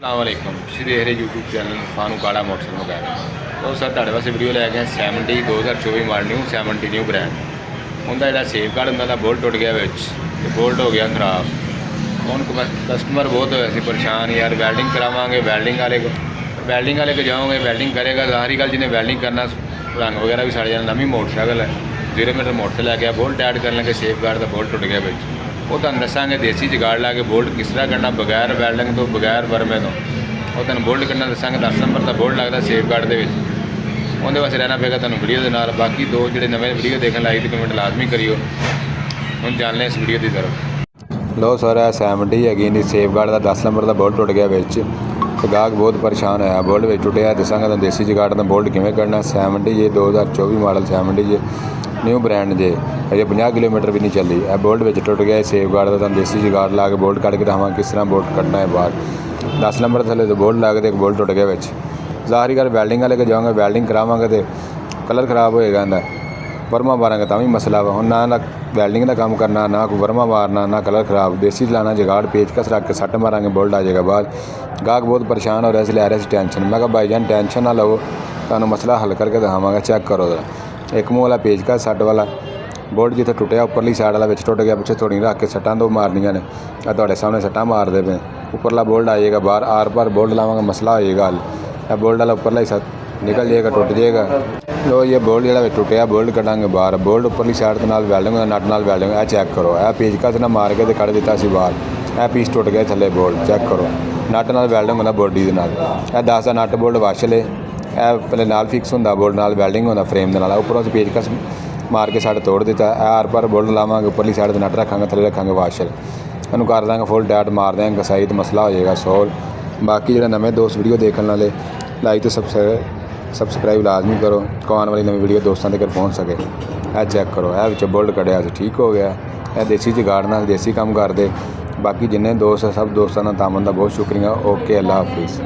अस्सलामुअलैकुम तुसीं देख रहे यूट्यूब चैनल फानू काड़ा मोटरसाइकिल मकैनिक। तो सर तुहाडे वास्ते वीडियो लैके आए 70 2024 मॉडल न्यू 70 न्यू ब्रांड। उनका जिहड़ा सेफ गार्ड हुंदा बोल्ट टुट गया विच ते बोल्ट हो गया खराब। हुण कस्टमर बहुत होया सी परेशान, यार वैल्डिंग करावांगे, वैल्डिंग वाले को जाओगे वैल्डिंग करेगा। ज़ाहिरी गल जिन्हें वैल्डिंग करना रंग वगैरह भी सड़ जाना। नवीं मोटरसाइकिल है 0 मीटर मोटरसाइकिल लैके बोल्ट ऐड करन लगे, सेफ गार्ड का बोल्ट टुट गया विच। वो तुहानूं दसांगे देसी जुगाड़ ला के बोल्ट किस तरह करना बगैर वैल्डिंग तो बगैर वर्मे तो। वो तुहानूं बोल्ट करना दसांगे 10 नंबर का बोल्ट लगता सेफ गार्ड के उनके वास्ते रहना पेगा तुहानूं वीडियो के नाल। बाकी दो जो नवे वीडियो देखने लाइक तो कमेंट लाजमी करियो। हम चलने इस वीडियो की तरफ। लो सर 70 है सेफ गार्ड का 10 नंबर का बोल्ट टुट गया विच तो गाहक बहुत परेशान होया। बोल्ट विच टुटिया दसांगा तुहानूं देसी जुगाड़ का बोल्ट किवें करना। 70 जे 2024 मॉडल 70 जे न्यू ब्रांड जे अजे 50 किलोमीटर भी नहीं चली। बोल्ट विच टुट गया सेफ गार्ड का तुहानूं देसी जुगाड़ ला के बोल्ट कट के दिखावांगे किस तरह बोल्ट कटना है बाहर। 10 नंबर थले तो बोल्ट ला के एक बोल्ट टुट गया विच। ज़ाहिरी गल वैल्डिंग वाले के जाओगे वैल्डिंग करावांगे तो कलर खराब होएगा इहदा। वर्मा मारांगे तां भी मसला वा। हुण ना वैल्डिंग का काम करना, ना कोई वर्मा मारना, ना कलर खराब। देसी चलाना जुगाड़ पेचकस रख के सट मारांगे बोल्ट आ जाएगा बाहर। गाहक बहुत परेशान हो रहा है, ले रहा है टेंशन। मैं कहा भाईजान टेंशन ना लो, तुहानूं मसला हल करके दिखावांगे। चेक करो जरा एक मुँह वाला पेचकस सट वाला बोल्ट जिथे टुटिया उपरली साइड वाला विच टुट गया, पिछे थोड़ी रख के सट्टां दो मारनियां ने। तुहाडे सामने सट्टां मारदे पे। उपरला बोल्ट आ जाएगा बाहर, आर पार बोल्ट लावांगे मसला हो जाएगा हल। बोल्ट वाला उपरला हिस्सा निकल जाएगा, टुट जाएगा। लो ये बोल्ट जो टुटिया बोल्ट कटांगे बाहर। बोल्ट उपरली साइड के नाल वैल्डिंग नट नाल वैल्डिंग चेक करो। पेचकस ना मार के कट दिता सी बाहर। पीस टुट गया थले बोल्ट चेक करो। नट नाल वैल्डिंग होंदा बॉडी दे नाल। 10 का नट बोल्ट वाशले पहले नाल फिक्स होंदा बोल्ट नाल वैल्डिंग होंदा फ्रेम दे नाल। उपरों से पेचकस मार के साइड तोड़ दिता। आर पार बोल्ट लावांगे, उपरली साइड नट रखांगे, थले रखांगे वाशल। इन्हूं कर देंगे फुल टाइट मार देंगे कसाई तो मसला हो जाएगा सॉल्व। बाकी जो नवे दोस्त वीडियो देखने वाले लाइक तो सबसक्राइब लाजमी करो को आने वाली नवी वीडियो दोस्तों तक पहुँच सके। चेक करो विच बोल्ट कटिया ठीक हो गया। देसी जुगाड़ नाल देसी काम करते। बाकी जिन्ने दोस्त सब दोस्तों का तामन का बहुत शुक्रिया। ओके अल्लाह हाफिज़।